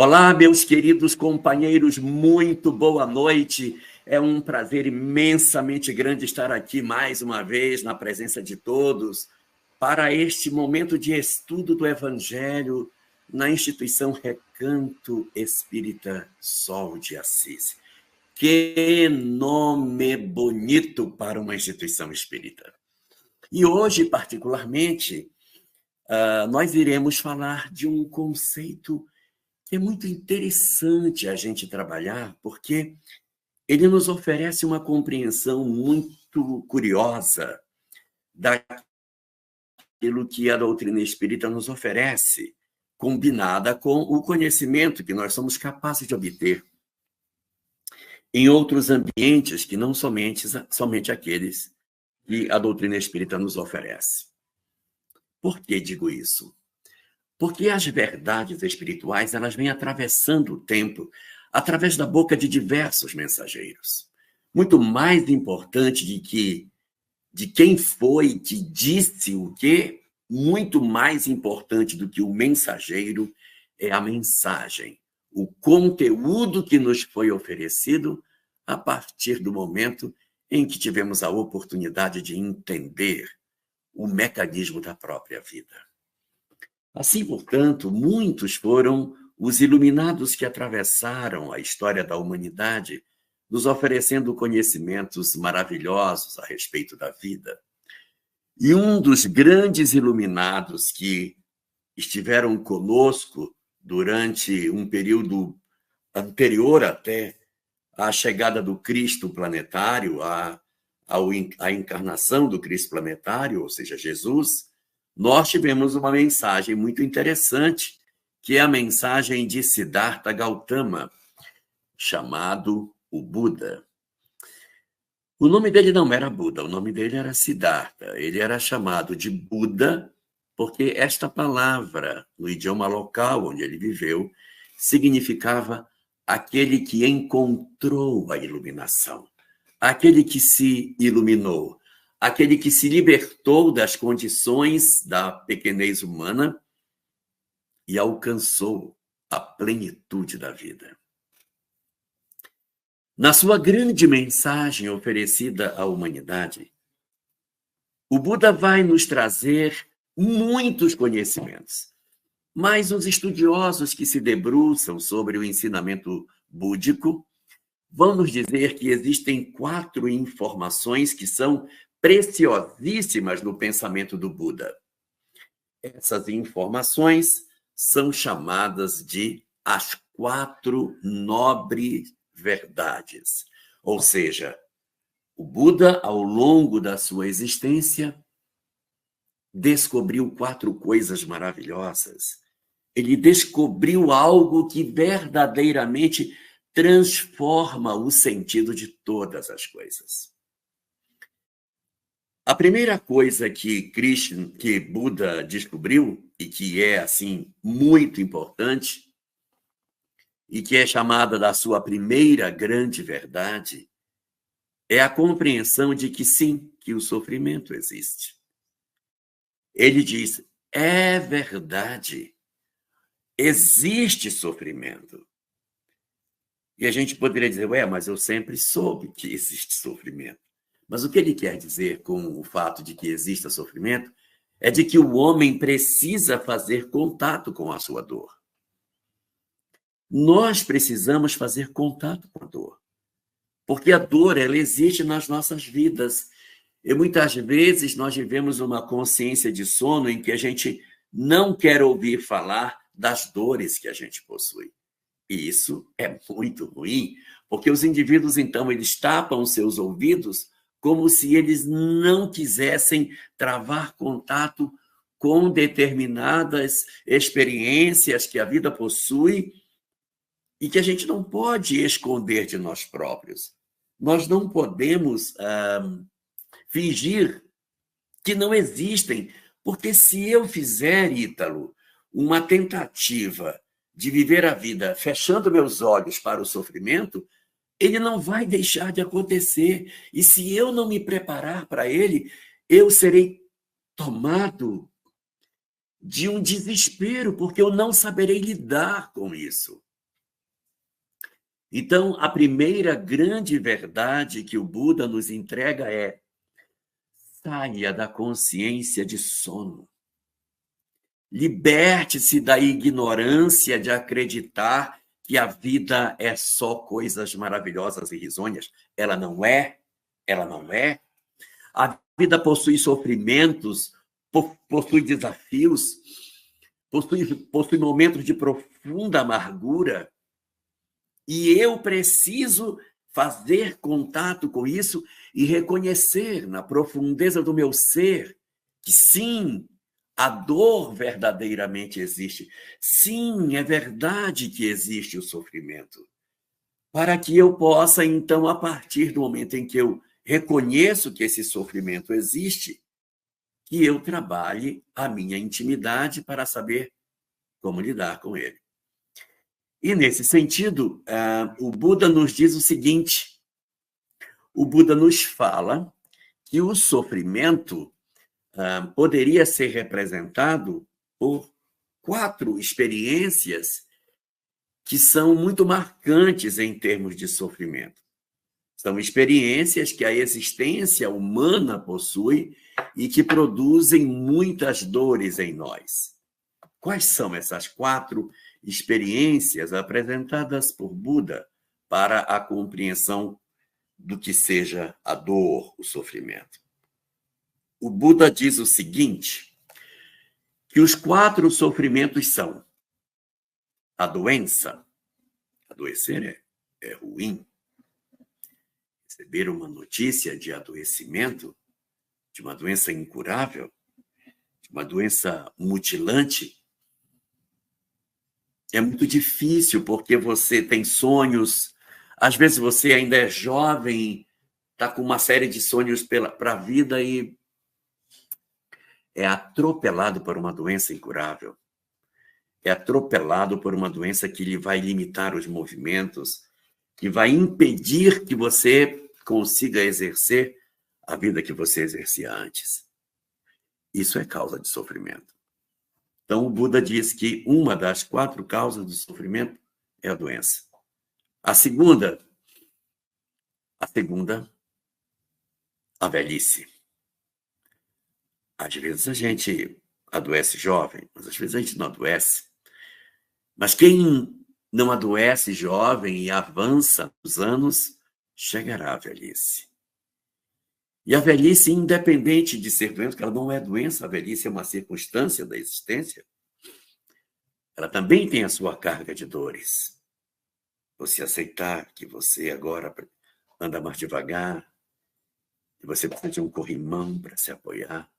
Olá, meus queridos companheiros, muito boa noite. É um prazer imensamente grande estar aqui mais uma vez na presença de todos para este momento de estudo do Evangelho na instituição Recanto Espírita Sol de Assis. Que nome bonito para uma instituição espírita. E hoje, particularmente, nós iremos falar de um conceito que é muito interessante a gente trabalhar, porque ele nos oferece uma compreensão muito curiosa daquilo que a doutrina espírita nos oferece, combinada com o conhecimento que nós somos capazes de obter em outros ambientes que não somente aqueles que a doutrina espírita nos oferece. Por que digo isso? Porque as verdades espirituais, elas vêm atravessando o tempo através da boca de diversos mensageiros. Muito mais importante de quem foi que disse o quê, muito mais importante do que o mensageiro é a mensagem, o conteúdo que nos foi oferecido a partir do momento em que tivemos a oportunidade de entender o mecanismo da própria vida. Assim, portanto, muitos foram os iluminados que atravessaram a história da humanidade, nos oferecendo conhecimentos maravilhosos a respeito da vida. E um dos grandes iluminados que estiveram conosco durante um período anterior até à chegada do Cristo planetário, à encarnação do Cristo planetário, ou seja, Jesus, nós tivemos uma mensagem muito interessante, que é a mensagem de Siddhartha Gautama, chamado o Buda. O nome dele não era Buda, o nome dele era Siddhartha. Ele era chamado de Buda porque esta palavra, no idioma local onde ele viveu, significava aquele que encontrou a iluminação, aquele que se iluminou, aquele que se libertou das condições da pequenez humana e alcançou a plenitude da vida. Na sua grande mensagem oferecida à humanidade, o Buda vai nos trazer muitos conhecimentos, mas os estudiosos que se debruçam sobre o ensinamento búdico vão nos dizer que existem 4 informações que são preciosíssimas no pensamento do Buda. Essas informações são chamadas de as 4 nobres verdades. Ou seja, o Buda, ao longo da sua existência, descobriu 4 coisas maravilhosas. Ele descobriu algo que verdadeiramente transforma o sentido de todas as coisas. A primeira coisa que Buda descobriu, e que é, assim, muito importante, e que é chamada da sua primeira grande verdade, é a compreensão de que sim, que o sofrimento existe. Ele diz, é verdade, existe sofrimento. E a gente poderia dizer, mas eu sempre soube que existe sofrimento. Mas o que ele quer dizer com o fato de que exista sofrimento é de que o homem precisa fazer contato com a sua dor. Nós precisamos fazer contato com a dor, porque a dor, ela existe nas nossas vidas. E muitas vezes nós vivemos uma consciência de sono em que a gente não quer ouvir falar das dores que a gente possui. E isso é muito ruim, porque os indivíduos, então, eles tapam seus ouvidos como se eles não quisessem travar contato com determinadas experiências que a vida possui e que a gente não pode esconder de nós próprios. Nós não podemos fingir que não existem, porque se eu fizer, Ítalo, uma tentativa de viver a vida fechando meus olhos para o sofrimento, ele não vai deixar de acontecer. E se eu não me preparar para ele, eu serei tomado de um desespero, porque eu não saberei lidar com isso. Então, a primeira grande verdade que o Buda nos entrega é: saia da consciência de sono. Liberte-se da ignorância de acreditar que a vida é só coisas maravilhosas e risonhas. Ela não é, ela não é. A vida possui sofrimentos, possui desafios, possui momentos de profunda amargura. E eu preciso fazer contato com isso e reconhecer na profundeza do meu ser que sim, a dor verdadeiramente existe. Sim, é verdade que existe o sofrimento. Para que eu possa, então, a partir do momento em que eu reconheço que esse sofrimento existe, que eu trabalhe a minha intimidade para saber como lidar com ele. E, nesse sentido, o Buda nos diz o seguinte: o Buda nos fala que o sofrimento poderia ser representado por 4 experiências que são muito marcantes em termos de sofrimento. São experiências que a existência humana possui e que produzem muitas dores em nós. Quais são essas 4 experiências apresentadas por Buda para a compreensão do que seja a dor, o sofrimento? O Buda diz o seguinte, que os 4 sofrimentos são a doença. Adoecer é ruim. Receber uma notícia de adoecimento, de uma doença incurável, de uma doença mutilante, é muito difícil, porque você tem sonhos, às vezes você ainda é jovem, está com uma série de sonhos para a vida e é atropelado por uma doença incurável. É atropelado por uma doença que lhe vai limitar os movimentos, que vai impedir que você consiga exercer a vida que você exercia antes. Isso é causa de sofrimento. Então, o Buda diz que uma das 4 causas do sofrimento é a doença. A segunda, a velhice. Às vezes a gente adoece jovem, mas às vezes a gente não adoece. Mas quem não adoece jovem e avança nos anos, chegará à velhice. E a velhice, independente de ser doença, porque ela não é doença, a velhice é uma circunstância da existência, ela também tem a sua carga de dores. Você aceitar que você agora anda mais devagar, que você precisa de um corrimão para se apoiar,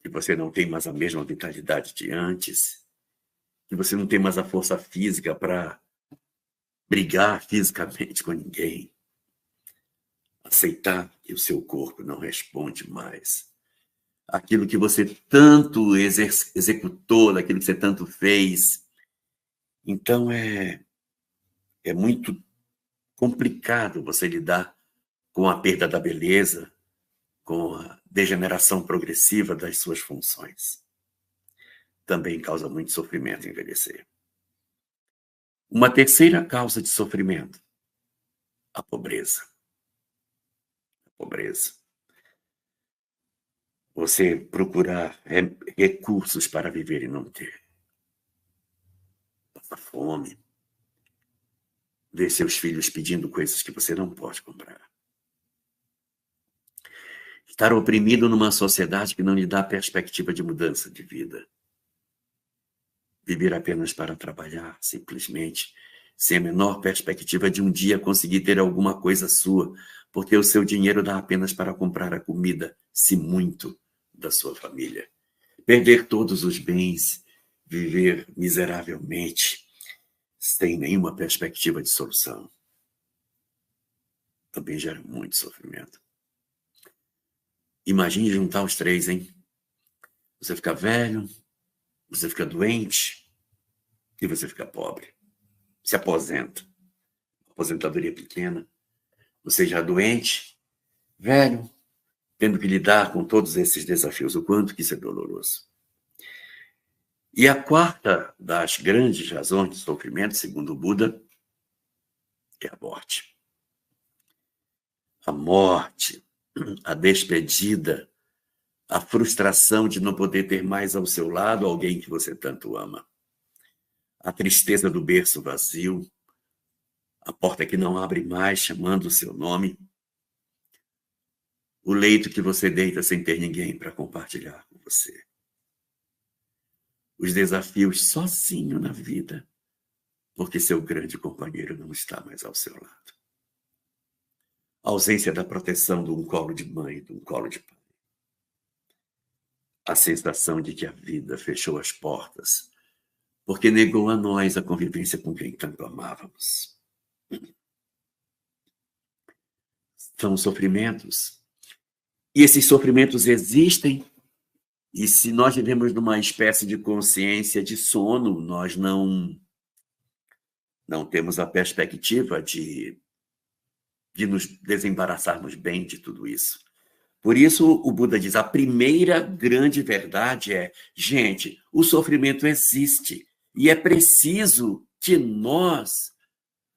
que você não tem mais a mesma vitalidade de antes, que você não tem mais a força física para brigar fisicamente com ninguém. Aceitar que o seu corpo não responde mais aquilo que você tanto executou, daquilo que você tanto fez. Então, é muito complicado você lidar com a perda da beleza, com a degeneração progressiva das suas funções. Também causa muito sofrimento envelhecer. Uma terceira causa de sofrimento, a pobreza. A pobreza. Você procurar recursos para viver e não ter. Passar fome. Ver seus filhos pedindo coisas que você não pode comprar. Estar oprimido numa sociedade que não lhe dá perspectiva de mudança de vida. Viver apenas para trabalhar, simplesmente, sem a menor perspectiva de um dia conseguir ter alguma coisa sua, porque o seu dinheiro dá apenas para comprar a comida, se muito, da sua família. Perder todos os bens, viver miseravelmente, sem nenhuma perspectiva de solução. Também gera muito sofrimento. Imagine juntar os 3, hein? Você fica velho, você fica doente e você fica pobre. Se aposenta. Aposentadoria pequena. Você já doente, velho, tendo que lidar com todos esses desafios. O quanto que isso é doloroso. E a quarta das grandes razões de sofrimento, segundo o Buda, é a morte. A morte, a despedida, a frustração de não poder ter mais ao seu lado alguém que você tanto ama. A tristeza do berço vazio, a porta que não abre mais chamando o seu nome, o leito que você deita sem ter ninguém para compartilhar com você. Os desafios sozinho na vida, porque seu grande companheiro não está mais ao seu lado. A ausência da proteção de um colo de mãe, de um colo de pai. A sensação de que a vida fechou as portas, porque negou a nós a convivência com quem tanto amávamos. São sofrimentos. E esses sofrimentos existem, e se nós vivemos numa espécie de consciência de sono, nós não temos a perspectiva de nos desembaraçarmos bem de tudo isso. Por isso, o Buda diz, a primeira grande verdade é, gente, o sofrimento existe e é preciso que nós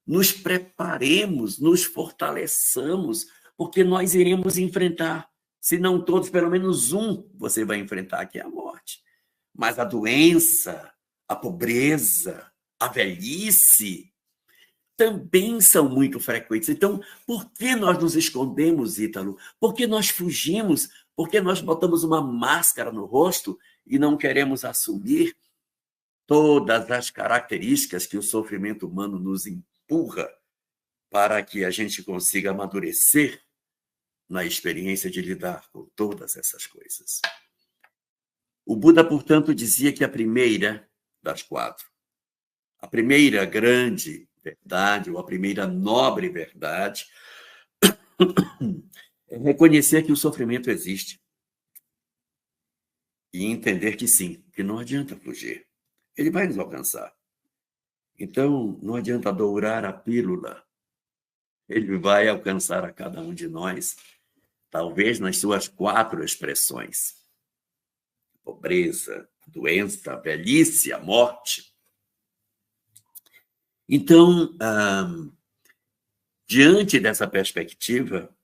nos preparemos, nos fortaleçamos, porque nós iremos enfrentar, se não todos, pelo menos um você vai enfrentar, que é a morte. Mas a doença, a pobreza, a velhice, também são muito frequentes. Então, por que nós nos escondemos, Ítalo? Por que nós fugimos? Por que nós botamos uma máscara no rosto e não queremos assumir todas as características que o sofrimento humano nos empurra para que a gente consiga amadurecer na experiência de lidar com todas essas coisas? O Buda, portanto, dizia que a primeira das quatro, a primeira grande verdade, ou a primeira nobre verdade, é reconhecer que o sofrimento existe e entender que sim, que não adianta fugir. Ele vai nos alcançar. Então, não adianta dourar a pílula. Ele vai alcançar a cada um de nós, talvez nas suas 4 expressões. Pobreza, doença, velhice, a morte. Então, diante dessa perspectiva,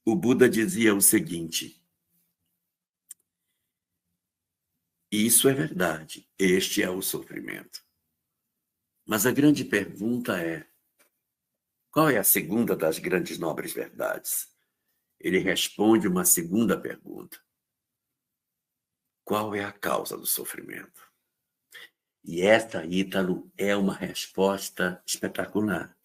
o Buda dizia o seguinte: isso é verdade, este é o sofrimento. Mas a grande pergunta é, qual é a segunda das grandes nobres verdades? Ele responde uma segunda pergunta: qual é a causa do sofrimento? E esta, Ítalo, é uma resposta espetacular.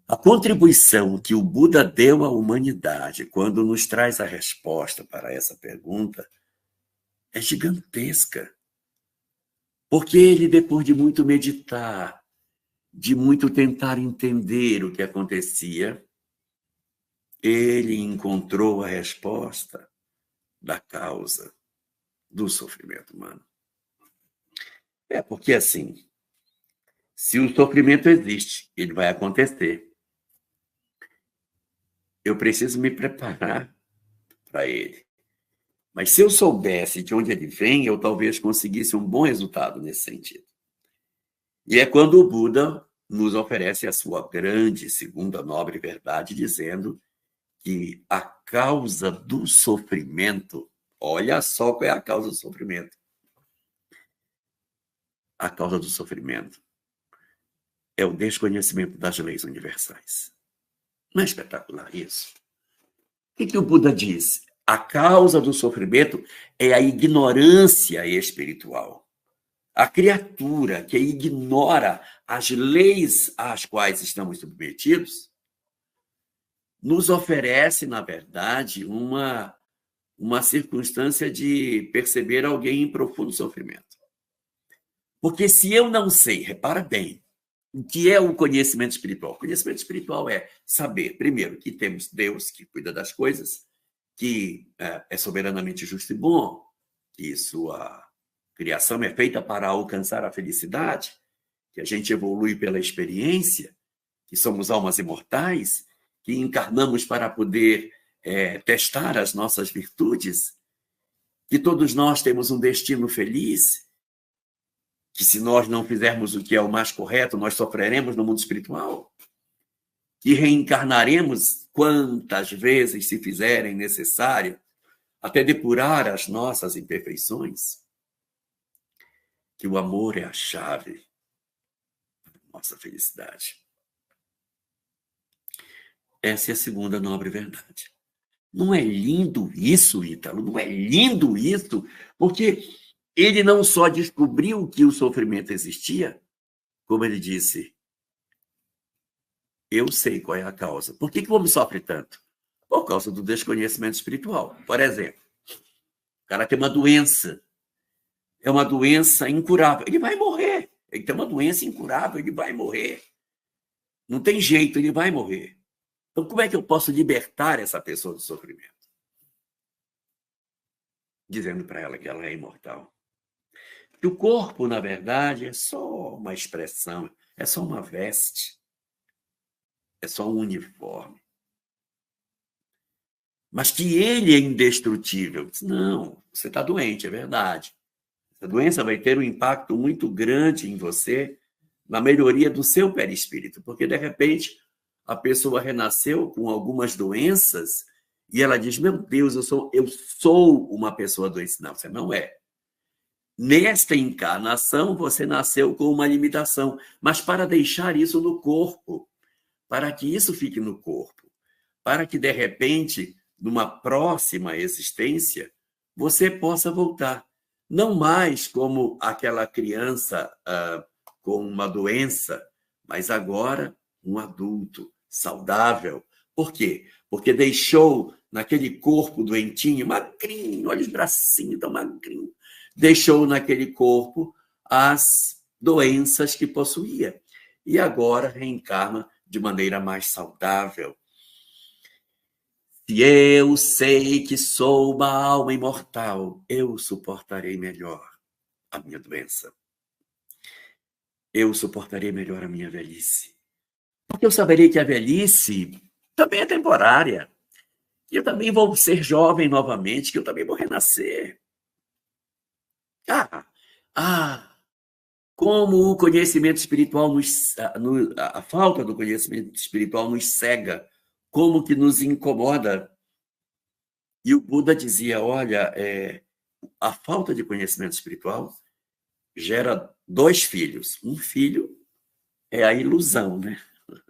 A contribuição que o Buda deu à humanidade quando nos traz a resposta para essa pergunta é gigantesca. Porque ele, depois de muito meditar, de muito tentar entender o que acontecia, ele encontrou a resposta da causa do sofrimento humano. É porque, assim, se o sofrimento existe, ele vai acontecer. Eu preciso me preparar para ele. Mas se eu soubesse de onde ele vem, eu talvez conseguisse um bom resultado nesse sentido. E é quando o Buda nos oferece a sua grande segunda nobre verdade, dizendo que a causa do sofrimento, olha só qual é a causa do sofrimento. A causa do sofrimento é o desconhecimento das leis universais. Não é espetacular isso? O que o Buda diz? A causa do sofrimento é a ignorância espiritual. A criatura que ignora as leis às quais estamos submetidos nos oferece, na verdade, uma circunstância de perceber alguém em profundo sofrimento. Porque se eu não sei, repara bem, o que é o conhecimento espiritual? O conhecimento espiritual é saber, primeiro, que temos Deus que cuida das coisas, que é soberanamente justo e bom, que sua criação é feita para alcançar a felicidade, que a gente evolui pela experiência, que somos almas imortais, que encarnamos para poder testar as nossas virtudes, que todos nós temos um destino feliz, que se nós não fizermos o que é o mais correto, nós sofreremos no mundo espiritual, que reencarnaremos quantas vezes se fizerem necessário, até depurar as nossas imperfeições, que o amor é a chave da nossa felicidade. Essa é a segunda nobre verdade. Não é lindo isso, Ítalo? Não é lindo isso? Porque ele não só descobriu que o sofrimento existia, como ele disse, eu sei qual é a causa. Por que o homem sofre tanto? Por causa do desconhecimento espiritual. Por exemplo, o cara tem uma doença, é uma doença incurável, ele vai morrer. Ele tem uma doença incurável, ele vai morrer. Não tem jeito, ele vai morrer. Então, como é que eu posso libertar essa pessoa do sofrimento? Dizendo para ela que ela é imortal. Que o corpo, na verdade, é só uma expressão, é só uma veste, é só um uniforme. Mas que ele é indestrutível. Não, você está doente, é verdade. Essa doença vai ter um impacto muito grande em você, na melhoria do seu perispírito, porque, de repente, a pessoa renasceu com algumas doenças e ela diz, meu Deus, eu sou uma pessoa doente. Não, você não é. Nesta encarnação, você nasceu com uma limitação, mas para deixar isso no corpo, para que isso fique no corpo, para que, de repente, numa próxima existência, você possa voltar. Não mais como aquela criança com uma doença, mas agora um adulto saudável. Por quê? Porque deixou naquele corpo doentinho, magrinho, olha os bracinhos tão magrinho, deixou naquele corpo as doenças que possuía. E agora reencarna de maneira mais saudável. Se eu sei que sou uma alma imortal, eu suportarei melhor a minha doença. Eu suportarei melhor a minha velhice. Porque eu saberei que a velhice também é temporária. Que eu também vou ser jovem novamente, que eu também vou renascer. Como o conhecimento espiritual a falta do conhecimento espiritual nos cega, como que nos incomoda. E o Buda dizia, olha, a falta de conhecimento espiritual gera 2 filhos. Um filho é a ilusão, né?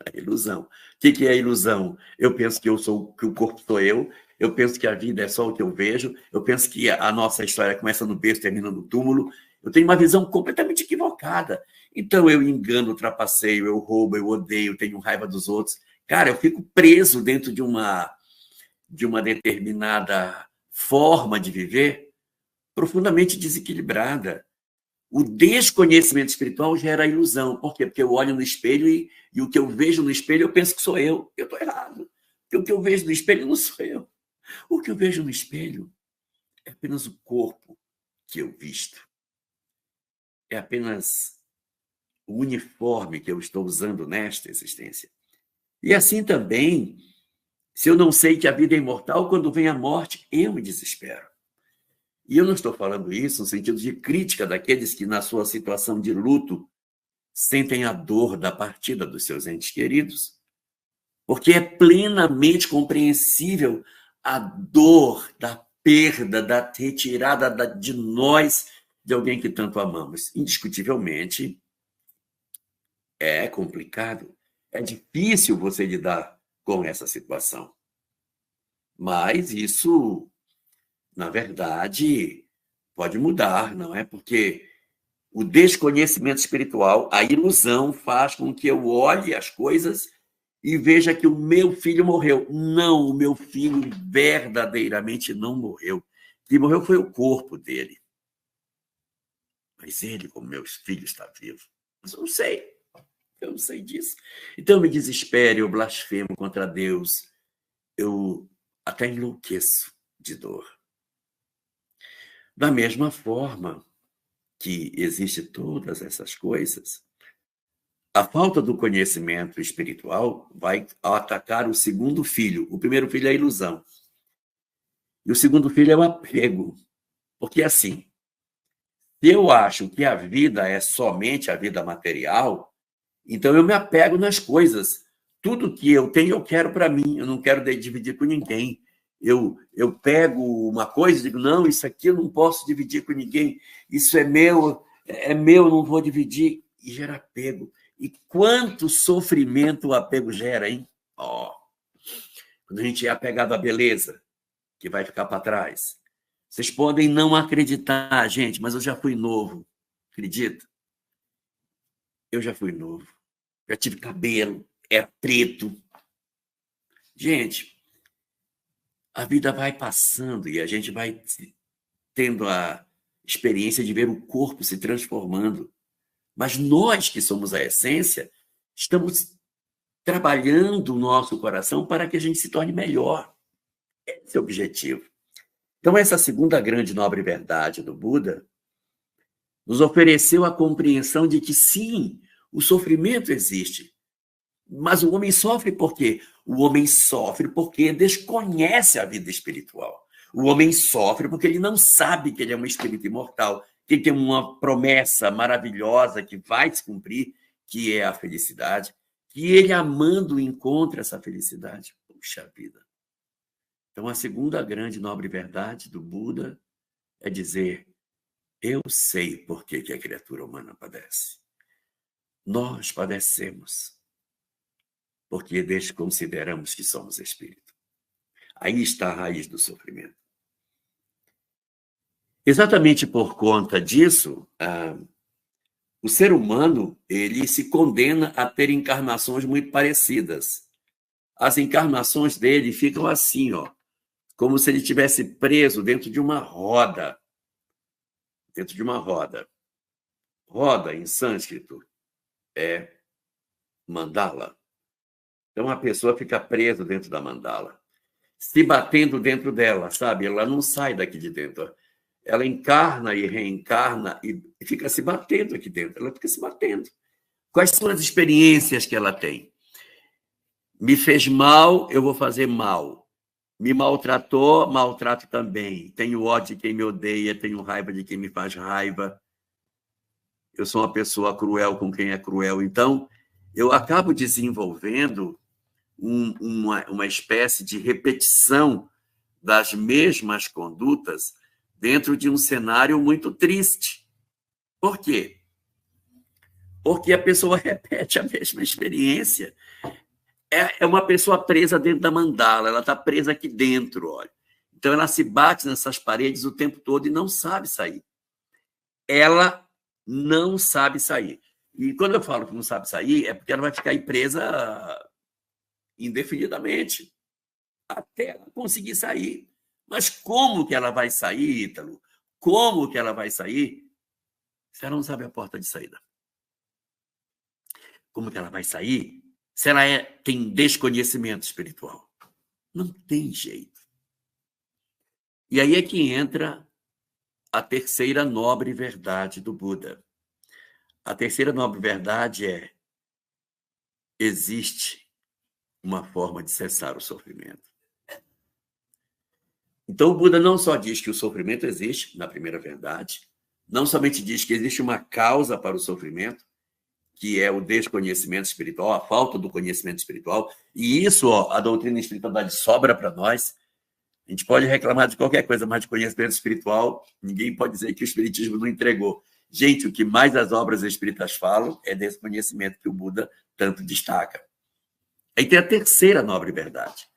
A ilusão. O que é a ilusão? Eu penso que o corpo sou eu penso que a vida é só o que eu vejo, eu penso que a nossa história começa no berço e termina no túmulo. Eu tenho uma visão completamente equivocada. Então eu engano, trapaceio, eu roubo, eu odeio, tenho raiva dos outros. Cara, eu fico preso dentro de uma determinada forma de viver profundamente desequilibrada. O desconhecimento espiritual gera ilusão. Por quê? Porque eu olho no espelho e o que eu vejo no espelho eu penso que sou eu. Eu estou errado. Porque o que eu vejo no espelho não sou eu. O que eu vejo no espelho é apenas o corpo que eu visto. É apenas o uniforme que eu estou usando nesta existência. E assim também, se eu não sei que a vida é imortal, quando vem a morte, eu me desespero. E eu não estou falando isso no sentido de crítica daqueles que, na sua situação de luto, sentem a dor da partida dos seus entes queridos, porque é plenamente compreensível a dor da perda, da retirada de nós, de alguém que tanto amamos. Indiscutivelmente, é complicado, é difícil você lidar com essa situação. Mas isso, na verdade, pode mudar, não é? Porque o desconhecimento espiritual, a ilusão, faz com que eu olhe as coisas e veja que o meu filho morreu. Não, o meu filho verdadeiramente não morreu. Quem morreu foi o corpo dele. Mas ele, como meu filho, está vivo. Mas eu não sei disso. Então eu me desespero, eu blasfemo contra Deus, eu até enlouqueço de dor. Da mesma forma que existem todas essas coisas, a falta do conhecimento espiritual vai atacar o segundo filho. O primeiro filho é a ilusão. E o segundo filho é o apego. Porque, assim, Se eu acho que a vida é somente a vida material, então eu me apego nas coisas. Tudo que eu tenho, eu quero para mim. Eu não quero dividir com ninguém. Eu pego uma coisa e digo, não, isso aqui eu não posso dividir com ninguém. Isso é meu, não vou dividir. E gera apego. E quanto sofrimento o apego gera, hein? Oh, quando a gente é apegado à beleza, que vai ficar para trás. Vocês podem não acreditar, gente, mas eu já fui novo. Acredita? Eu já fui novo. Já tive cabelo, é preto. Gente, a vida vai passando e a gente vai tendo a experiência de ver o corpo se transformando. Mas nós, que somos a essência, estamos trabalhando o nosso coração para que a gente se torne melhor. Esse é o objetivo. Então, essa segunda grande nobre verdade do Buda nos ofereceu a compreensão de que, sim, o sofrimento existe. Mas o homem sofre por quê? O homem sofre porque desconhece a vida espiritual. O homem sofre porque ele não sabe que ele é um espírito imortal, que ele tem uma promessa maravilhosa que vai se cumprir, que é a felicidade, que ele, amando, encontra essa felicidade. Puxa vida! Então, a segunda grande nobre verdade do Buda é dizer: eu sei por que a criatura humana padece. Nós padecemos porque desconsideramos que somos espírito. Aí está a raiz do sofrimento. Exatamente por conta disso, o ser humano ele se condena a ter encarnações muito parecidas. As encarnações dele ficam assim, ó, como se ele estivesse preso dentro de uma roda. Dentro de uma roda. Roda, em sânscrito, é mandala. Então, a pessoa fica presa dentro da mandala, se batendo dentro dela, sabe? Ela não sai daqui de dentro. Ela encarna e reencarna e fica se batendo aqui dentro. Ela fica se batendo. Quais são as experiências que ela tem? Me fez mal, eu vou fazer mal. Me maltratou, maltrato também. Tenho ódio de quem me odeia, tenho raiva de quem me faz raiva. Eu sou uma pessoa cruel com quem é cruel. Então, eu acabo desenvolvendo uma espécie de repetição das mesmas condutas dentro de um cenário muito triste. Por quê? Porque a pessoa repete a mesma experiência. É uma pessoa presa dentro da mandala, ela está presa aqui dentro, olha. Então, ela se bate nessas paredes o tempo todo e não sabe sair. Ela não sabe sair. E quando eu falo que não sabe sair, é porque ela vai ficar aí presa indefinidamente, até ela conseguir sair. Mas como que ela vai sair, Ítalo? Como que ela vai sair se ela não sabe a porta de saída? Como que ela vai sair se ela tem desconhecimento espiritual? Não tem jeito. E aí é que entra a terceira nobre verdade do Buda. A terceira nobre verdade é: existe uma forma de cessar o sofrimento. Então, o Buda não só diz que o sofrimento existe, na primeira verdade, não somente diz que existe uma causa para o sofrimento, que é o desconhecimento espiritual, a falta do conhecimento espiritual, e isso, ó, a doutrina espiritualidade sobra para nós. A gente pode reclamar de qualquer coisa, mas de conhecimento espiritual, ninguém pode dizer que o espiritismo não entregou. Gente, o que mais as obras espíritas falam é desse conhecimento que o Buda tanto destaca. Aí tem a terceira nobre verdade.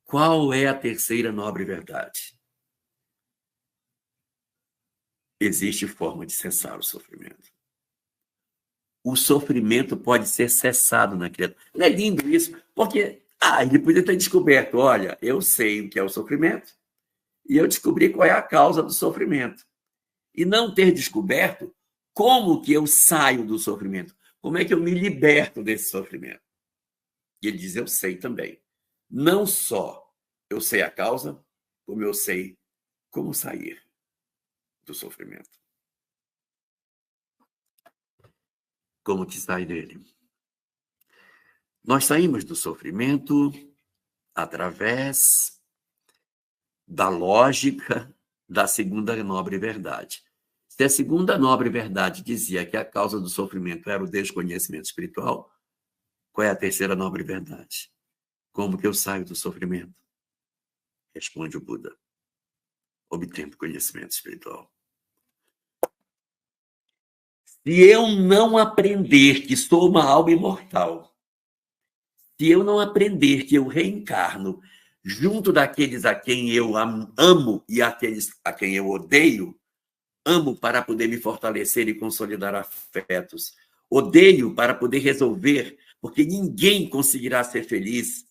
Qual é a terceira nobre verdade? Existe forma de cessar o sofrimento. O sofrimento pode ser cessado na criatura. Não é lindo isso? Porque ele podia ter descoberto, olha, eu sei o que é o sofrimento e eu descobri qual é a causa do sofrimento. E não ter descoberto como que eu saio do sofrimento, como é que eu me liberto desse sofrimento. E ele diz, eu sei também. Não só eu sei a causa, como eu sei como sair do sofrimento. Como que sai dele? Nós saímos do sofrimento através da lógica da segunda nobre verdade. Se a segunda nobre verdade dizia que a causa do sofrimento era o desconhecimento espiritual, qual é a terceira nobre verdade? Como que eu saio do sofrimento? Responde o Buda: obtendo conhecimento espiritual. Se eu não aprender que sou uma alma imortal, se eu não aprender que eu reencarno junto daqueles a quem eu amo e aqueles a quem eu odeio, amo para poder me fortalecer e consolidar afetos, odeio para poder resolver, porque ninguém conseguirá ser feliz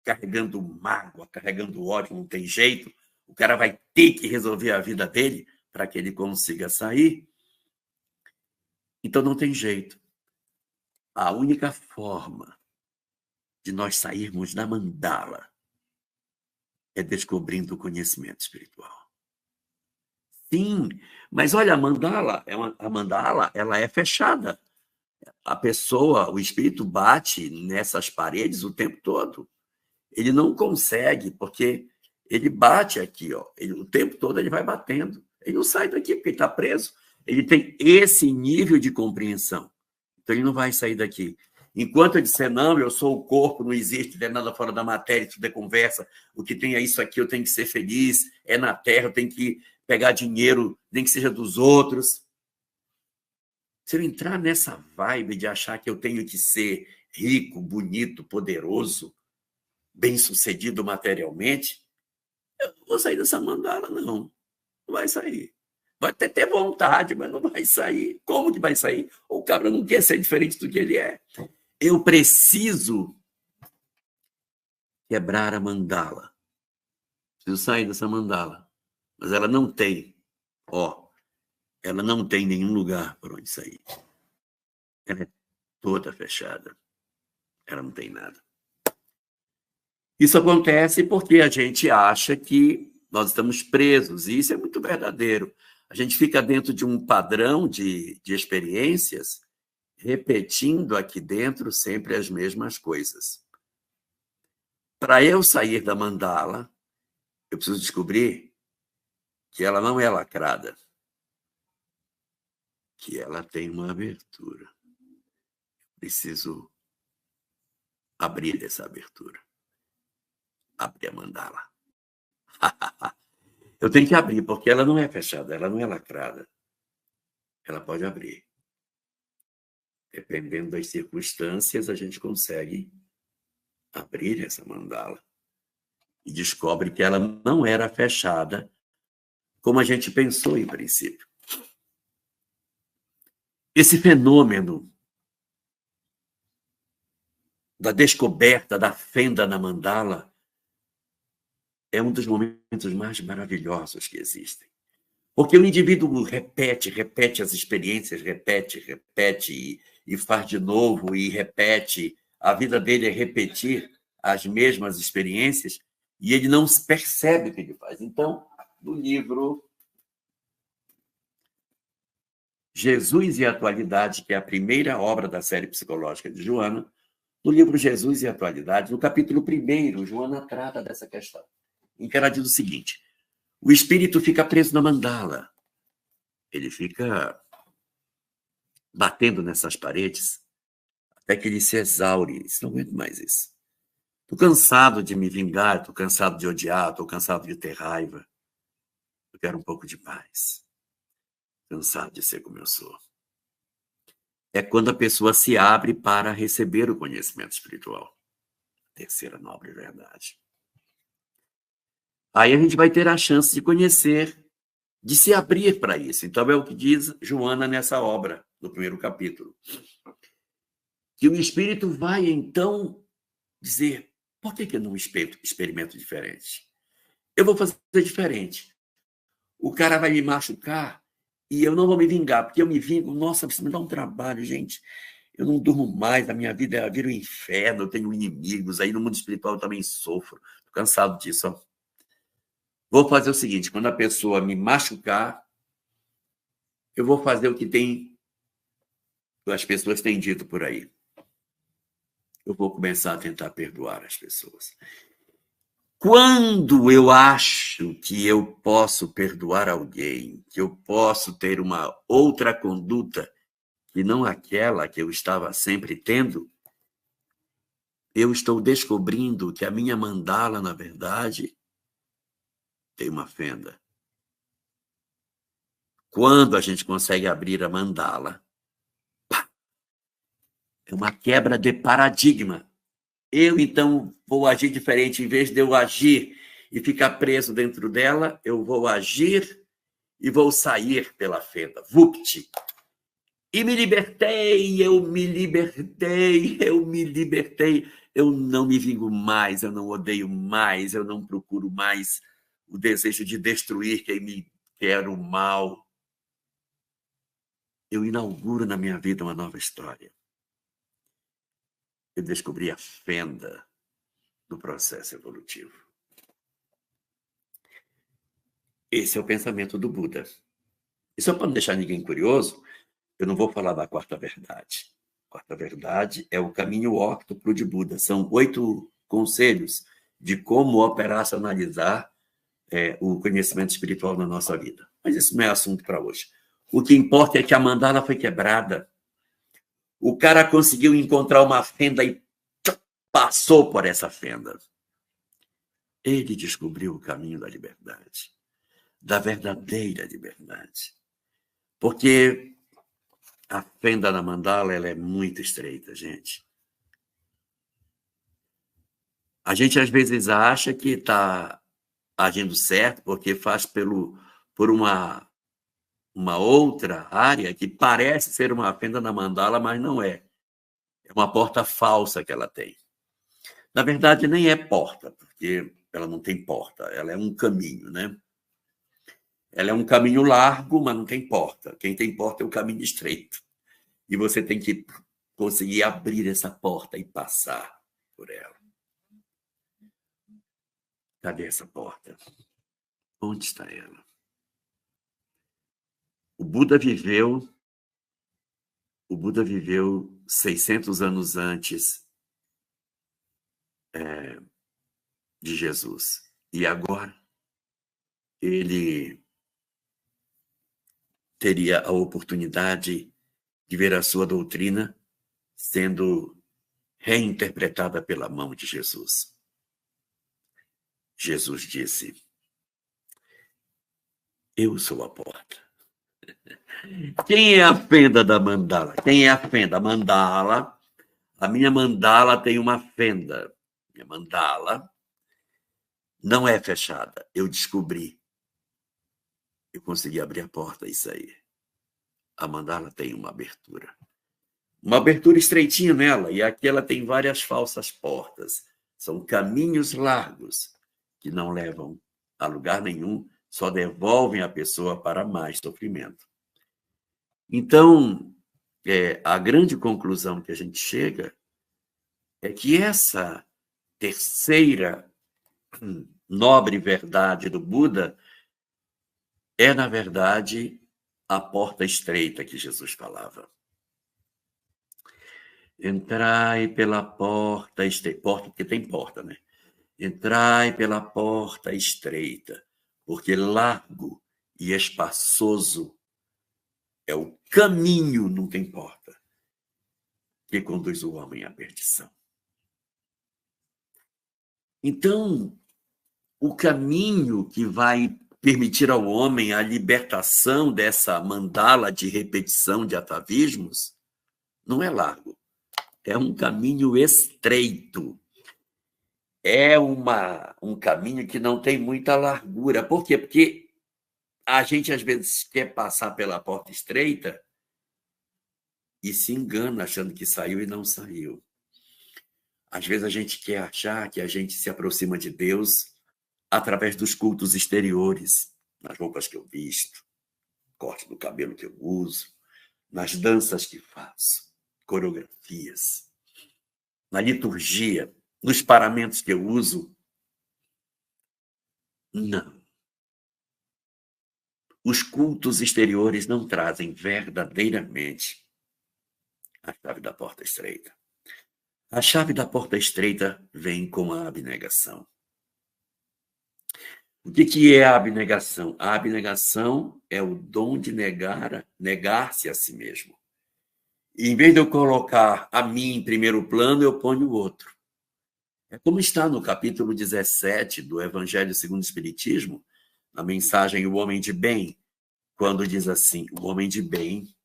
carregando mágoa, carregando ódio, não tem jeito. O cara vai ter que resolver a vida dele para que ele consiga sair. Então não tem jeito. A única forma de nós sairmos da mandala é descobrindo o conhecimento espiritual. Sim, mas olha, a mandala, ela é fechada. A pessoa, o espírito bate nessas paredes o tempo todo. Ele não consegue, porque ele bate aqui, ó. O tempo todo ele vai batendo. Ele não sai daqui porque ele está preso. Ele tem esse nível de compreensão. Então ele não vai sair daqui. Enquanto eu disser, não, eu sou o corpo, não existe, não tem nada fora da matéria, tudo é conversa, o que tem é isso aqui, eu tenho que ser feliz, é na terra, eu tenho que pegar dinheiro, nem que seja dos outros. Se eu entrar nessa vibe de achar que eu tenho que ser rico, bonito, poderoso, bem-sucedido materialmente, eu não vou sair dessa mandala, não. Não vai sair. Vai até ter vontade, mas não vai sair. Como que vai sair? O cara não quer ser diferente do que ele é. Eu preciso quebrar a mandala. Preciso sair dessa mandala. Mas ela não tem, ela não tem nenhum lugar por onde sair. Ela é toda fechada. Ela não tem nada. Isso acontece porque a gente acha que nós estamos presos, e isso é muito verdadeiro. A gente fica dentro de um padrão de experiências, repetindo aqui dentro sempre as mesmas coisas. Para eu sair da mandala, eu preciso descobrir que ela não é lacrada, que ela tem uma abertura. Preciso abrir essa abertura. Abrir a mandala. Eu tenho que abrir, porque ela não é fechada, ela não é lacrada. Ela pode abrir. Dependendo das circunstâncias, a gente consegue abrir essa mandala e descobre que ela não era fechada como a gente pensou em princípio. Esse fenômeno da descoberta da fenda na mandala é um dos momentos mais maravilhosos que existem. Porque o indivíduo repete as experiências, repete e faz de novo e repete. A vida dele é repetir as mesmas experiências e ele não percebe o que ele faz. Então, no livro Jesus e a Atualidade, que é a primeira obra da série psicológica de Joana, no livro Jesus e a Atualidade, no capítulo 1, Joana trata dessa questão, em que ela diz o seguinte: o espírito fica preso na mandala, ele fica batendo nessas paredes até que ele se exaure. Não aguento mais isso. Estou cansado de me vingar, estou cansado de odiar, estou cansado de ter raiva. Eu quero um pouco de paz. Cansado de ser como eu sou. É quando a pessoa se abre para receber o conhecimento espiritual. Terceira nobre verdade. Aí a gente vai ter a chance de conhecer, de se abrir para isso. Então é o que diz Joana nessa obra, no primeiro capítulo. Que o espírito vai, então, dizer: por que eu não experimento diferente? Eu vou fazer diferente. O cara vai me machucar e eu não vou me vingar, porque eu me vingo, nossa, isso me dá um trabalho, gente. Eu não durmo mais, a minha vida vira um inferno, eu tenho inimigos, aí no mundo espiritual eu também sofro. Estou cansado disso. Ó. Vou fazer o seguinte: quando a pessoa me machucar, eu vou fazer o que as pessoas têm dito por aí. Eu vou começar a tentar perdoar as pessoas. Quando eu acho que eu posso perdoar alguém, que eu posso ter uma outra conduta que não aquela que eu estava sempre tendo, eu estou descobrindo que a minha mandala, na verdade, tem uma fenda. Quando a gente consegue abrir a mandala, é uma quebra de paradigma. Eu, então, vou agir diferente. Em vez de eu agir e ficar preso dentro dela, eu vou agir e vou sair pela fenda. Vupt! E me libertei, eu me libertei, eu me libertei. Eu não me vingo mais, eu não odeio mais, eu não procuro mais o desejo de destruir quem me quer o mal. Eu inauguro na minha vida uma nova história. Eu descobri a fenda do processo evolutivo. Esse é o pensamento do Buda. E só para não deixar ninguém curioso, eu não vou falar da quarta verdade. A quarta verdade é o caminho óctuplo de Buda. São 8 conselhos de como operacionalizar o conhecimento espiritual na nossa vida. Mas isso não é assunto para hoje. O que importa é que a mandala foi quebrada. O cara conseguiu encontrar uma fenda e passou por essa fenda. Ele descobriu o caminho da liberdade, da verdadeira liberdade. Porque a fenda da mandala ela é muito estreita, gente. A gente às vezes acha que está agindo certo porque faz por uma outra área que parece ser uma fenda na mandala, mas não é. É uma porta falsa que ela tem. Na verdade, nem é porta, porque ela não tem porta, ela é um caminho, né? Ela é um caminho largo, mas não tem porta. Quem tem porta é o caminho estreito. E você tem que conseguir abrir essa porta e passar por ela. Cadê essa porta? Onde está ela? O Buda viveu 600 anos antes de Jesus. E agora ele teria a oportunidade de ver a sua doutrina sendo reinterpretada pela mão de Jesus. Jesus disse: eu sou a porta. Quem é a fenda da mandala? Quem é a fenda? A mandala. A minha mandala tem uma fenda. Minha mandala não é fechada. Eu descobri. Eu consegui abrir a porta e sair. A mandala tem uma abertura. Uma abertura estreitinha nela, e aqui ela tem várias falsas portas. São caminhos largos que não levam a lugar nenhum, só devolvem a pessoa para mais sofrimento. Então, a grande conclusão que a gente chega é que essa terceira nobre verdade do Buda é, na verdade, a porta estreita que Jesus falava. Entrai pela porta estreita. Porta, porque tem porta, né? Entrai pela porta estreita, porque largo e espaçoso é o caminho, não tem porta, que conduz o homem à perdição. Então, o caminho que vai permitir ao homem a libertação dessa mandala de repetição de atavismos não é largo, é um caminho estreito. É um caminho que não tem muita largura. Por quê? Porque a gente, às vezes, quer passar pela porta estreita e se engana achando que saiu e não saiu. Às vezes, a gente quer achar que a gente se aproxima de Deus através dos cultos exteriores, nas roupas que eu visto, corte do cabelo que eu uso, nas danças que faço, coreografias, na liturgia, nos paramentos que eu uso. Não. Os cultos exteriores não trazem verdadeiramente a chave da porta estreita. A chave da porta estreita vem com a abnegação. O que é a abnegação? A abnegação é o dom de negar-se a si mesmo. E, em vez de eu colocar a mim em primeiro plano, eu ponho o outro. É como está no capítulo 17 do Evangelho segundo o Espiritismo, na mensagem O Homem de Bem, quando diz assim: o homem de bem,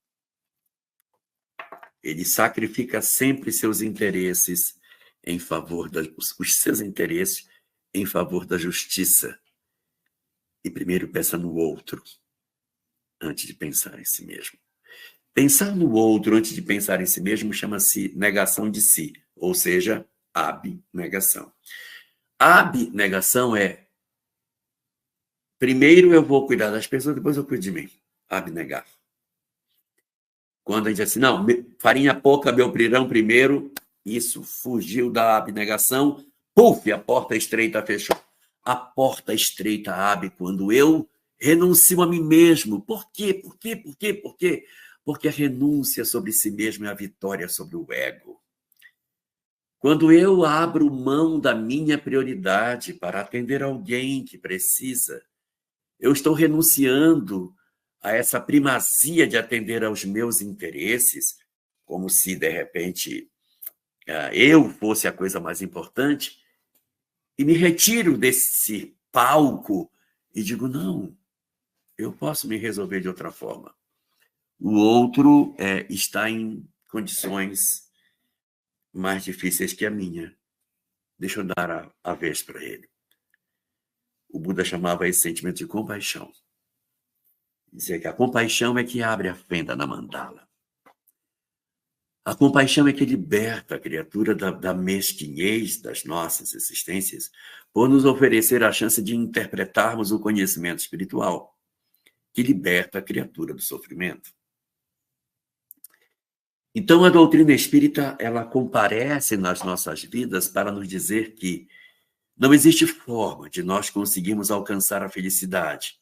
ele sacrifica sempre seus interesses em favor os seus interesses em favor da justiça. E primeiro pensa no outro, antes de pensar em si mesmo. Pensar no outro antes de pensar em si mesmo chama-se negação de si, ou seja, abnegação. Abnegação é: primeiro eu vou cuidar das pessoas, depois eu cuido de mim. Abnegar. Quando a gente diz assim, não, farinha pouca, meu pirão primeiro, isso fugiu da abnegação, puf, a porta estreita fechou. A porta estreita abre quando eu renuncio a mim mesmo. Por quê? Por quê? Por quê? Por quê? Porque a renúncia sobre si mesmo é a vitória sobre o ego. Quando eu abro mão da minha prioridade para atender alguém que precisa, eu estou renunciando a essa primazia de atender aos meus interesses, como se, de repente, eu fosse a coisa mais importante, e me retiro desse palco e digo, não, eu posso me resolver de outra forma. O outro está em condições mais difíceis que a minha. Deixa eu dar a vez para ele. O Buda chamava esse sentimento de compaixão. Dizia que a compaixão é que abre a fenda na mandala. A compaixão é que liberta a criatura da mesquinhez das nossas existências por nos oferecer a chance de interpretarmos o conhecimento espiritual, que liberta a criatura do sofrimento. Então, a doutrina espírita, ela comparece nas nossas vidas para nos dizer que não existe forma de nós conseguirmos alcançar a felicidade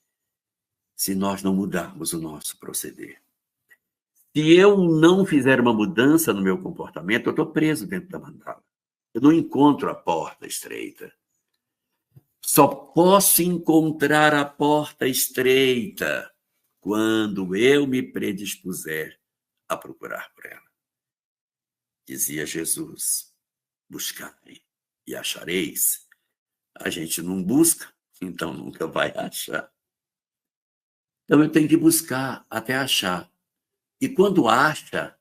se nós não mudarmos o nosso proceder. Se eu não fizer uma mudança no meu comportamento, eu estou preso dentro da mandala. Eu não encontro a porta estreita. Só posso encontrar a porta estreita quando eu me predispuser a procurar por ela. Dizia Jesus, buscai e achareis. A gente não busca, então nunca vai achar. Então eu tenho que buscar até achar. E quando acha,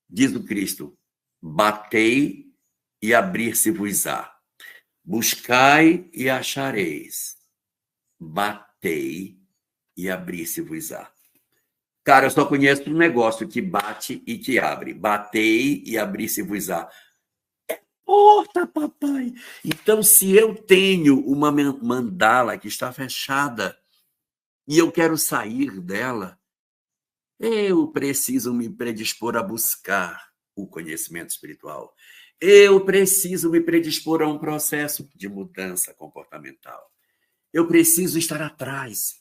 diz o Cristo, batei e abrir-se-vos-á. Buscai e achareis. Batei e abrir-se-vos-á. Cara, eu só conheço um negócio que bate e que abre. Batei e abrir-se-vos-á. É porta, papai. Então, se eu tenho uma mandala que está fechada e eu quero sair dela, eu preciso me predispor a buscar o conhecimento espiritual. Eu preciso me predispor a um processo de mudança comportamental. Eu preciso estar atrás.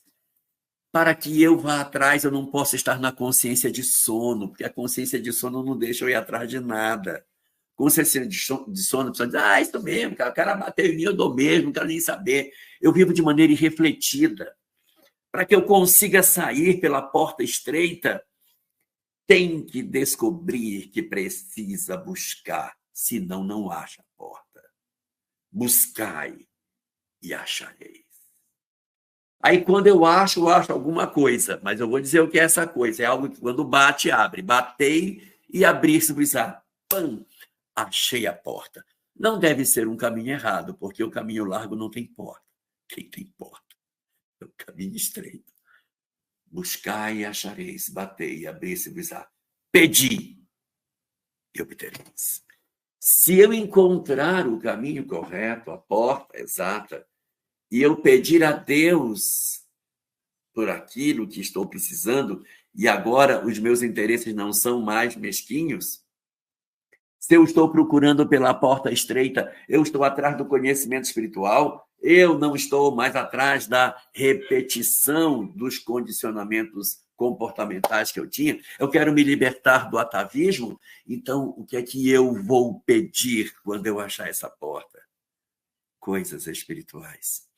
Para que eu vá atrás, eu não posso estar na consciência de sono, porque a consciência de sono não deixa eu ir atrás de nada. Consciência de sono, a pessoa diz, isso mesmo, cara, o cara bateu em mim, eu dou mesmo, não quero nem saber. Eu vivo de maneira irrefletida. Para que eu consiga sair pela porta estreita, tem que descobrir que precisa buscar, senão não acha a porta. Buscai e achareis. Aí, quando eu acho alguma coisa, mas eu vou dizer o que é essa coisa. É algo que, quando bate, abre. Batei e abrir-se-vos-á. Pam! Achei a porta. Não deve ser um caminho errado, porque o caminho largo não tem porta. Quem tem porta? É o caminho estreito. Buscai e achareis. Batei e abrir-se-vos-á. Pedi e obtereis. Se eu encontrar o caminho correto, a porta exata, e eu pedir a Deus por aquilo que estou precisando, e agora os meus interesses não são mais mesquinhos, se eu estou procurando pela porta estreita, eu estou atrás do conhecimento espiritual, eu não estou mais atrás da repetição dos condicionamentos comportamentais que eu tinha, eu quero me libertar do atavismo, então o que é que eu vou pedir quando eu achar essa porta? Coisas espirituais.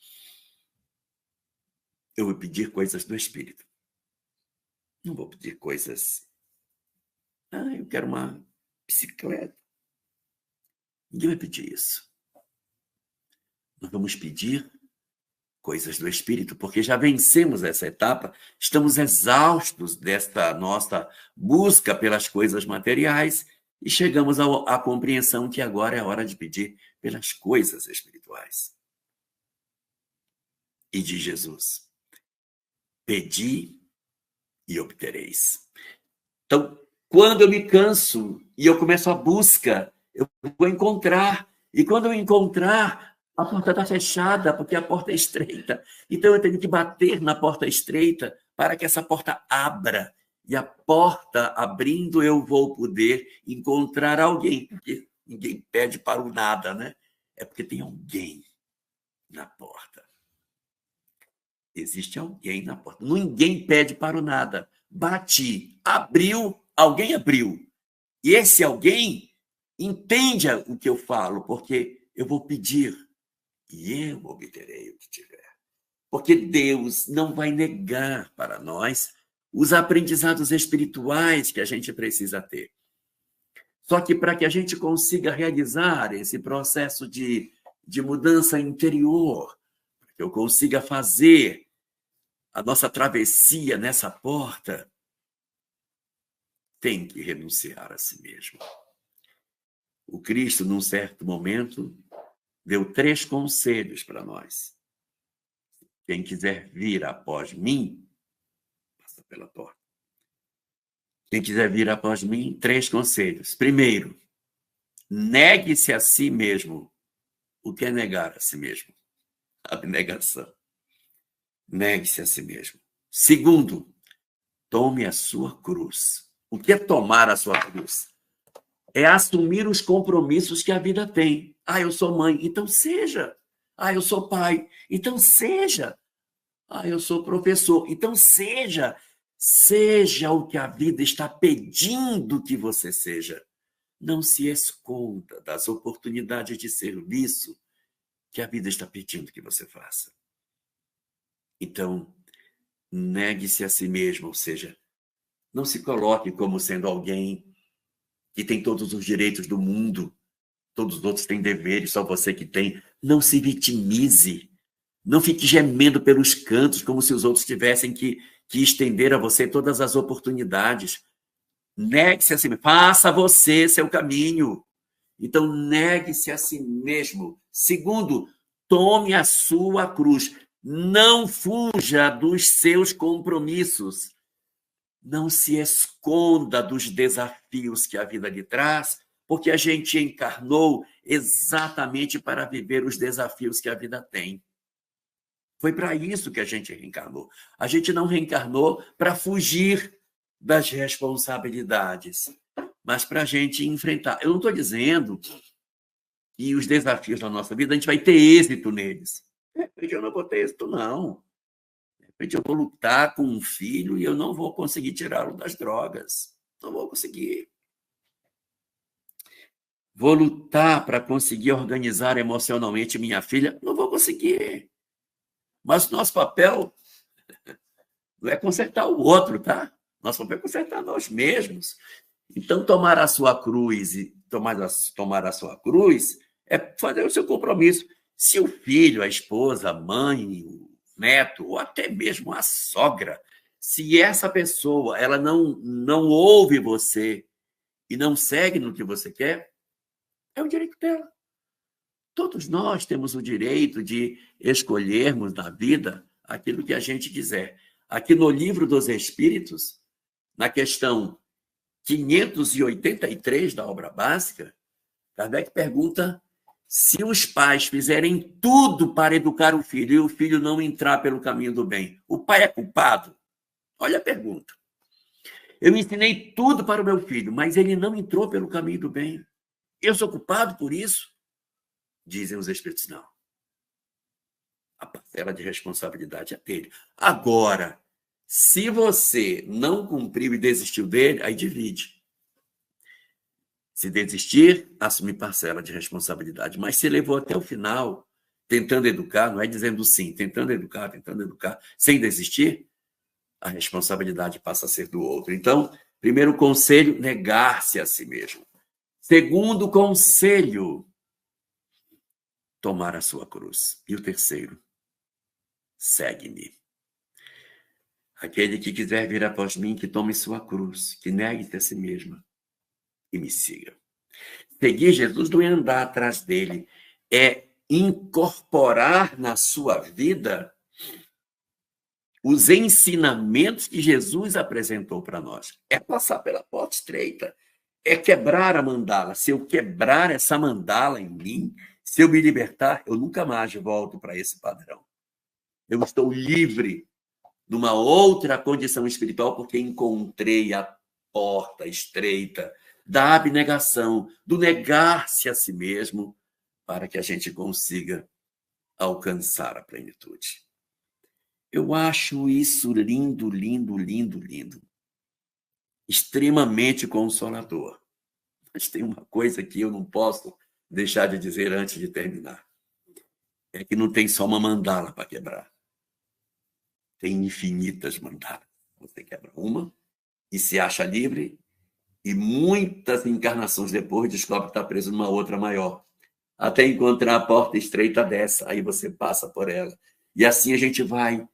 eu vou pedir coisas do Espírito. Não vou pedir coisas... eu quero uma bicicleta. Ninguém vai pedir isso. Nós vamos pedir coisas do Espírito, porque já vencemos essa etapa, estamos exaustos desta nossa busca pelas coisas materiais e chegamos à compreensão que agora é hora de pedir pelas coisas espirituais. E de Jesus: pedi e obtereis. Então, quando eu me canso e eu começo a busca, eu vou encontrar. E quando eu encontrar, a porta está fechada, porque a porta é estreita. Então, eu tenho que bater na porta estreita para que essa porta abra. E a porta abrindo, eu vou poder encontrar alguém. Porque ninguém pede para o nada, né? É porque tem alguém na porta. Existe alguém na porta. Ninguém pede para o nada. Bati, abriu, alguém abriu. E esse alguém entende o que eu falo, porque eu vou pedir e eu obterei o que tiver. Porque Deus não vai negar para nós os aprendizados espirituais que a gente precisa ter. Só que para que a gente consiga realizar esse processo de mudança interior, para que eu consiga fazer a nossa travessia nessa porta, tem que renunciar a si mesmo. O Cristo, num certo momento, deu 3 conselhos para nós. Quem quiser vir após mim, passa pela porta. Quem quiser vir após mim, 3 conselhos. Primeiro, negue-se a si mesmo. O que é negar a si mesmo? Abnegação. Negue-se a si mesmo. Segundo, tome a sua cruz. O que é tomar a sua cruz? É assumir os compromissos que a vida tem. Eu sou mãe, então seja. Eu sou pai, então seja. Eu sou professor, então seja. Seja o que a vida está pedindo que você seja. Não se esconda das oportunidades de serviço que a vida está pedindo que você faça. Então, negue-se a si mesmo, ou seja, não se coloque como sendo alguém que tem todos os direitos do mundo, todos os outros têm deveres, só você que tem. Não se vitimize, não fique gemendo pelos cantos como se os outros tivessem que estender a você todas as oportunidades. Negue-se a si mesmo, faça você seu caminho. Então, negue-se a si mesmo. Segundo, tome a sua cruz. Não fuja dos seus compromissos. Não se esconda dos desafios que a vida lhe traz, porque a gente encarnou exatamente para viver os desafios que a vida tem. Foi para isso que a gente reencarnou. A gente não reencarnou para fugir das responsabilidades, mas para a gente enfrentar. Eu não estou dizendo que os desafios da nossa vida a gente vai ter êxito neles. Eu não vou ter êxito, não. De repente eu vou lutar com um filho e eu não vou conseguir tirá-lo das drogas. Não vou conseguir. Vou lutar para conseguir organizar emocionalmente minha filha. Não vou conseguir. Mas o nosso papel não é consertar o outro, tá? Nosso papel é consertar nós mesmos. Então, tomar a sua cruz tomar a sua cruz é fazer o seu compromisso. Se o filho, a esposa, a mãe, o neto, ou até mesmo a sogra, se essa pessoa ela não ouve você e não segue no que você quer, é o direito dela. Todos nós temos o direito de escolhermos na vida aquilo que a gente quiser. Aqui no Livro dos Espíritos, na questão 583 da obra básica, Kardec pergunta se os pais fizerem tudo para educar o filho e o filho não entrar pelo caminho do bem, o pai é culpado? Olha a pergunta. Eu ensinei tudo para o meu filho, mas ele não entrou pelo caminho do bem. Eu sou culpado por isso? Dizem os espíritos, não. A parcela de responsabilidade é dele. Agora, se você não cumpriu e desistiu dele, aí divide. Se desistir, assume parcela de responsabilidade. Mas se levou até o final, tentando educar, não é dizendo sim, tentando educar, sem desistir, a responsabilidade passa a ser do outro. Então, primeiro conselho, negar-se a si mesmo. Segundo conselho, tomar a sua cruz. E o terceiro, segue-me. Aquele que quiser vir após mim, que tome sua cruz, que negue-se a si mesmo e me siga. Seguir Jesus não é andar atrás dele, é incorporar na sua vida os ensinamentos que Jesus apresentou para nós. É passar pela porta estreita, é quebrar a mandala. Se eu quebrar essa mandala em mim, se eu me libertar, eu nunca mais volto para esse padrão. Eu estou livre de uma outra condição espiritual porque encontrei a porta estreita da abnegação, do negar-se a si mesmo, para que a gente consiga alcançar a plenitude. Eu acho isso lindo, lindo, lindo, lindo. Extremamente consolador. Mas tem uma coisa que eu não posso deixar de dizer antes de terminar. É que não tem só uma mandala para quebrar. Tem infinitas mandalas. Você quebra uma e se acha livre, e muitas encarnações depois descobre que está preso numa outra maior. Até encontrar a porta estreita dessa, aí você passa por ela. E assim a gente vai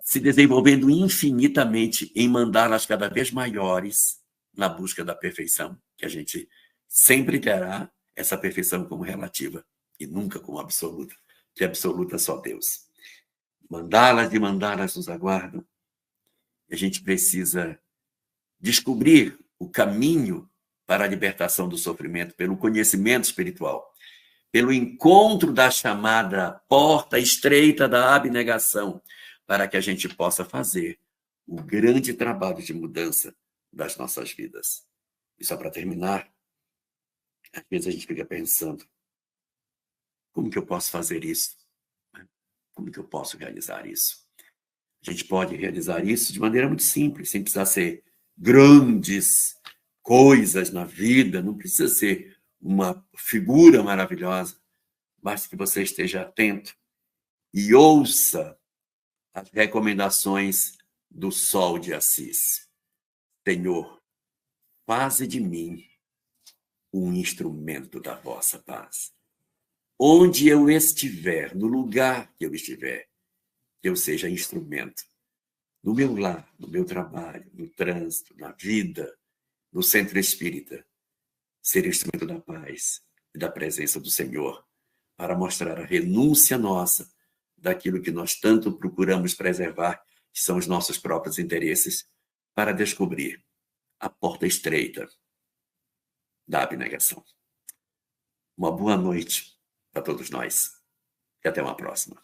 se desenvolvendo infinitamente em mandalas cada vez maiores na busca da perfeição, que a gente sempre terá essa perfeição como relativa e nunca como absoluta, que absoluta só Deus. Mandalas e mandalas nos aguardam. A gente precisa descobrir o caminho para a libertação do sofrimento pelo conhecimento espiritual, pelo encontro da chamada porta estreita da abnegação, para que a gente possa fazer o grande trabalho de mudança das nossas vidas. E só para terminar, às vezes a gente fica pensando, como que eu posso fazer isso? Como que eu posso realizar isso? A gente pode realizar isso de maneira muito simples, sem precisar ser grandes coisas na vida, não precisa ser uma figura maravilhosa, basta que você esteja atento e ouça as recomendações do Sol de Assis. Senhor, faze de mim um instrumento da vossa paz. Onde eu estiver, no lugar que eu estiver, que eu seja instrumento. No meu lar, no meu trabalho, no trânsito, na vida, no centro espírita, ser instrumento da paz e da presença do Senhor, para mostrar a renúncia nossa daquilo que nós tanto procuramos preservar, que são os nossos próprios interesses, para descobrir a porta estreita da abnegação. Uma boa noite para todos nós e até uma próxima.